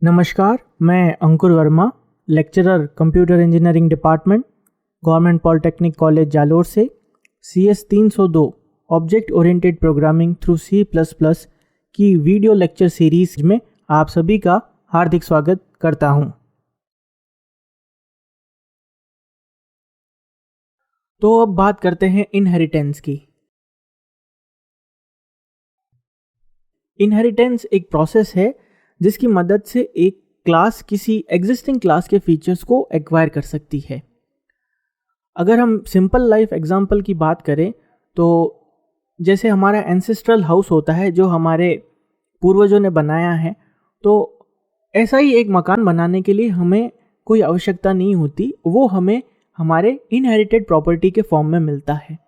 नमस्कार, मैं Ankur Verma, lecturer computer engineering department, government polytechnic college Jalore से CS 302 object oriented programming through C++ की video lecture series में आप सभी का हार्दिक स्वागत करता हूं। तो अब बात करते हैं इनहेरिटेंस की। इनहेरिटेंस एक प्रोसेस है जिसकी मदद से एक क्लास किसी एग्जिस्टिंग क्लास के फीचर्स को एक्वायर कर सकती है। अगर हम सिंपल लाइफ एग्जांपल की बात करें तो जैसे हमारा एंसेस्ट्रल हाउस होता है जो हमारे पूर्वजों ने बनाया है, तो ऐसा ही एक मकान बनाने के लिए हमें कोई आवश्यकता नहीं होती, वो हमें हमारे इनहेरिटेड प्रॉपर्टी के फॉर्म में मिलता है।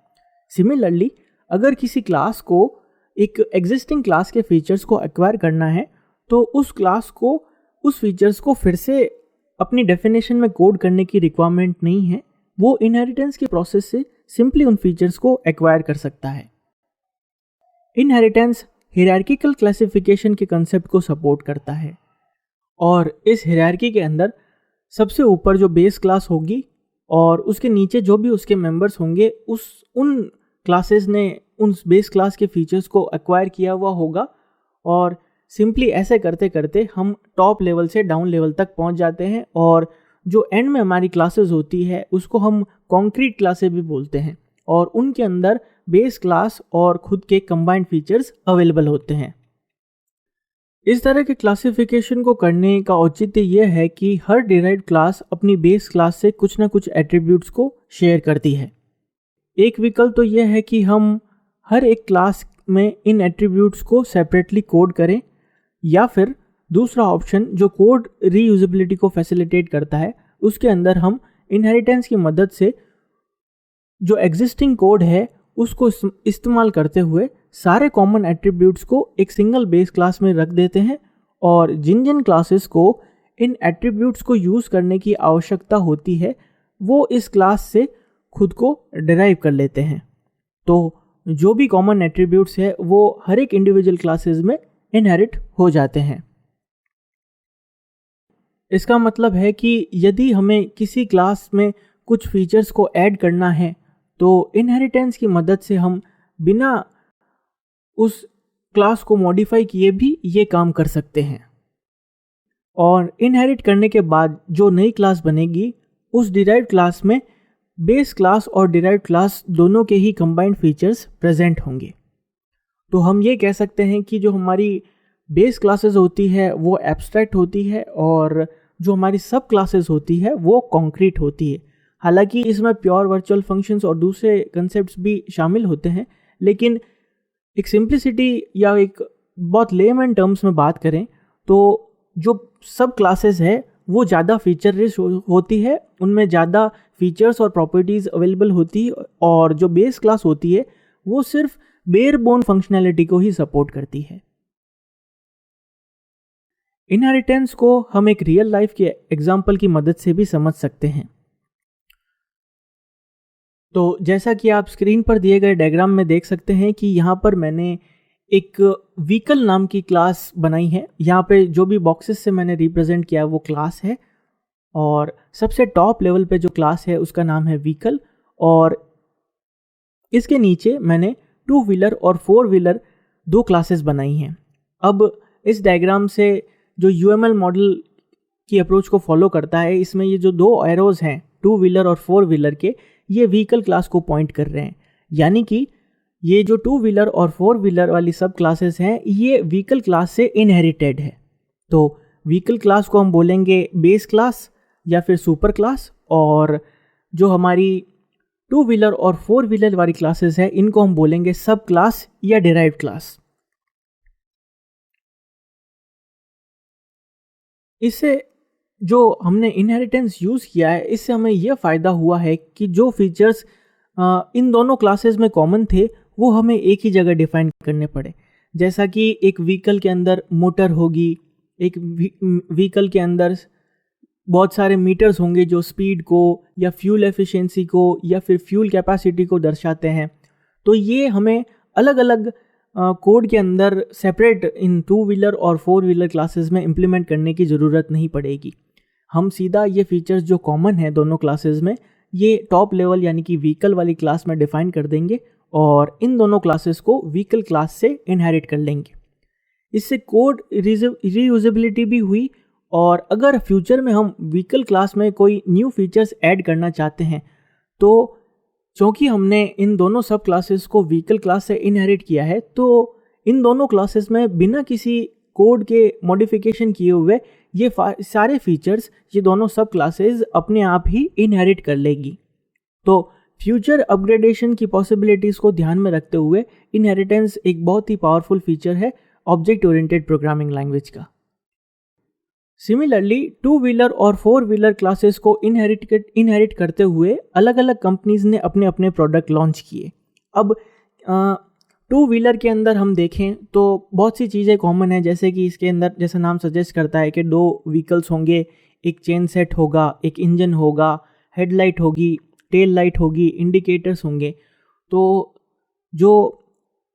सिमिलरली अगर किसी क्लास को एक एग्जिस्टिंग क्लास के फीचर्स को एक्वायर करना है तो उस क्लास को उस फीचर्स को फिर से अपनी डेफिनेशन में कोड करने की रिक्वायरमेंट नहीं है, वो इनहेरिटेंस के प्रोसेस से सिंपली उन फीचर्स को एक्वायर कर सकता है। इनहेरिटेंस हायरार्किकल क्लासिफिकेशन के कंसेप्ट को सपोर्ट करता है और इस हायरार्की के अंदर सबसे ऊपर जो बेस क्लास होगी और उसके नीचे जो भी उसके मेंबर्स होंगे उन क्लासेस ने उन बेस क्लास के फीचर्स को एक्वायर किया हुआ होगा और सिंपली ऐसे करते करते हम टॉप लेवल से डाउन लेवल तक पहुंच जाते हैं और जो एंड में हमारी क्लासेस होती है उसको हम कॉन्क्रीट क्लासेस भी बोलते हैं और उनके अंदर बेस क्लास और खुद के कंबाइंड फीचर्स अवेलेबल होते हैं। इस तरह के क्लासिफिकेशन को करने का औचित्य यह है कि हर डिराइव्ड क्लास अपनी बेस क्लास से कुछ ना कुछ एट्रीब्यूट्स को शेयर करती है। एक विकल्प तो यह है कि हम हर एक क्लास में इन एट्रीब्यूट्स को सेपरेटली कोड करें, या फिर दूसरा ऑप्शन जो कोड रीयूजेबिलिटी को फैसिलिटेट करता है उसके अंदर हम इनहेरिटेंस की मदद से जो एग्जिस्टिंग कोड है उसको इस्तेमाल करते हुए सारे कॉमन एट्रीब्यूट्स को एक सिंगल बेस क्लास में रख देते हैं और जिन जिन क्लासेस को इन एट्रीब्यूट्स को यूज़ करने की आवश्यकता होती है वो इस क्लास से खुद को डिराइव कर लेते हैं। तो जो भी कॉमन एट्रीब्यूट्स है वो हर एक इंडिविजुअल क्लासेस में इनहेरिट हो जाते हैं। इसका मतलब है कि यदि हमें किसी क्लास में कुछ फीचर्स को ऐड करना है तो इनहेरिटेंस की मदद से हम बिना उस क्लास को मॉडिफाई किए भी ये काम कर सकते हैं और इनहेरिट करने के बाद जो नई क्लास बनेगी उस डिराइव्ड क्लास में बेस क्लास और डिराइव्ड क्लास दोनों के ही कंबाइंड फीचर्स प्रेजेंट होंगे। तो हम ये कह सकते हैं कि जो हमारी बेस क्लासेस होती है वो एब्स्ट्रैक्ट होती है और जो हमारी सब क्लासेस होती है वो कॉन्क्रीट होती है। हालांकि इसमें प्योर वर्चुअल फंक्शंस और दूसरे कंसेप्ट्स भी शामिल होते हैं, लेकिन एक सिंप्लिसिटी या एक बहुत लेमैन टर्म्स में बात करें तो जो सब क्लासेस है वो ज़्यादा फीचर रिच होती है, उनमें ज़्यादा फीचर्स और प्रॉपर्टीज़ अवेलेबल होती है और जो बेस क्लास होती है वो सिर्फ बेयर बोन फंक्शनैलिटी को ही सपोर्ट करती है। इनहेरिटेंस को हम एक रियल लाइफ के एग्जाम्पल की मदद से भी समझ सकते हैं। तो जैसा कि आप स्क्रीन पर दिए गए डायग्राम में देख सकते हैं कि यहाँ पर मैंने एक व्हीकल नाम की क्लास बनाई है। यहाँ पे जो भी बॉक्सेस से मैंने रिप्रेजेंट किया है वो क्लास है और सबसे टॉप लेवल पे जो क्लास है उसका नाम है व्हीकल और इसके नीचे मैंने 2 व्हीलर और 4 व्हीलर 2 क्लासेस बनाई हैं। अब इस डायग्राम से जो UML मॉडल की अप्रोच को फॉलो करता है, इसमें ये जो 2 एरोज हैं 2 व्हीलर और 4 व्हीलर के, ये व्हीकल क्लास को पॉइंट कर रहे हैं, यानी कि ये जो 2 व्हीलर और 4 व्हीलर वाली सब क्लासेस हैं ये व्हीकल क्लास से इनहेरिटेड है। तो व्हीकल क्लास को हम बोलेंगे बेस क्लास या फिर सुपर क्लास और जो हमारी 2 व्हीलर और 4 व्हीलर वाली क्लासेस है इनको हम बोलेंगे सब क्लास या डिराइव्ड क्लास। इससे जो हमने इनहेरिटेंस यूज़ किया है इससे हमें यह फ़ायदा हुआ है कि जो फीचर्स इन दोनों क्लासेस में कॉमन थे वो हमें एक ही जगह डिफाइन करने पड़े। जैसा कि एक व्हीकल के अंदर मोटर होगी, एक व्हीकल के अंदर बहुत सारे मीटर्स होंगे जो स्पीड को या फ्यूल एफिशिएंसी को या फिर फ्यूल कैपेसिटी को दर्शाते हैं। तो ये हमें अलग अलग कोड के अंदर सेपरेट इन 2 व्हीलर और 4 व्हीलर क्लासेस में इम्प्लीमेंट करने की ज़रूरत नहीं पड़ेगी। हम सीधा ये फीचर्स जो कॉमन है दोनों क्लासेस में, ये टॉप लेवल यानी कि व्हीकल वाली क्लास में डिफाइन कर देंगे और इन दोनों क्लासेस को व्हीकल क्लास से इनहेरिट कर लेंगे। इससे कोड रीयूजेबिलिटी भी हुई, और अगर फ्यूचर में हम व्हीकल क्लास में कोई न्यू फीचर्स ऐड करना चाहते हैं तो क्योंकि हमने इन दोनों सब क्लासेस को व्हीकल क्लास से इनहेरिट किया है, तो इन दोनों क्लासेस में बिना किसी कोड के मॉडिफिकेशन किए हुए ये सारे फीचर्स ये दोनों सब क्लासेस अपने आप ही इनहेरिट कर लेगी। तो फ्यूचर अपग्रेडेशन की पॉसिबिलिटीज़ को ध्यान में रखते हुए इनहेरिटेंस एक बहुत ही पावरफुल फीचर है ऑब्जेक्ट ओरिएंटेड प्रोग्रामिंग लैंग्वेज का। सिमिलरली 2 व्हीलर और 4 व्हीलर क्लासेस को इनहेरिट करते हुए अलग अलग कंपनीज ने अपने अपने प्रोडक्ट लॉन्च किए। अब 2 व्हीलर के अंदर हम देखें तो बहुत सी चीज़ें कॉमन है, जैसे कि इसके अंदर जैसा नाम सजेस्ट करता है कि 2 व्हीकल्स होंगे, एक चेन सेट होगा, एक इंजन होगा, हेडलाइट होगी, टेल लाइट होगी, इंडिकेटर्स होंगे। तो जो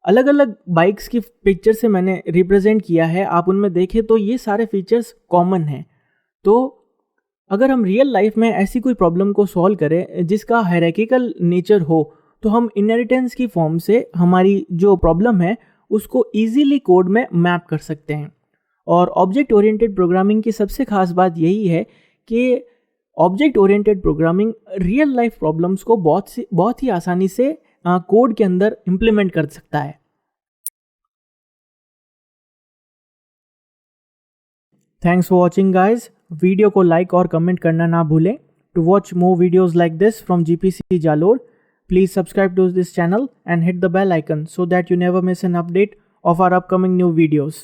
अलग अलग बाइक्स की पिक्चर से मैंने रिप्रेजेंट किया है, आप उनमें देखें तो ये सारे फीचर्स कॉमन हैं। तो अगर हम रियल लाइफ में ऐसी कोई प्रॉब्लम को सॉल्व करें जिसका हायरार्किकल नेचर हो, तो हम इनहेरिटेंस की फॉर्म से हमारी जो प्रॉब्लम है उसको ईजीली कोड में मैप कर सकते हैं। और ऑब्जेक्ट ओरिएंटेड प्रोग्रामिंग की सबसे खास बात यही है कि object oriented programming real life problems को बहुत ही आसानी से कोड के अंदर इम्प्लीमेंट कर सकता है। Thanks for watching guys. Video को लाइक और कमेंट करना ना भूलें। To watch more videos like this from GPC Jalore, please subscribe to this channel and hit the bell icon so that you never miss an update of our upcoming new videos.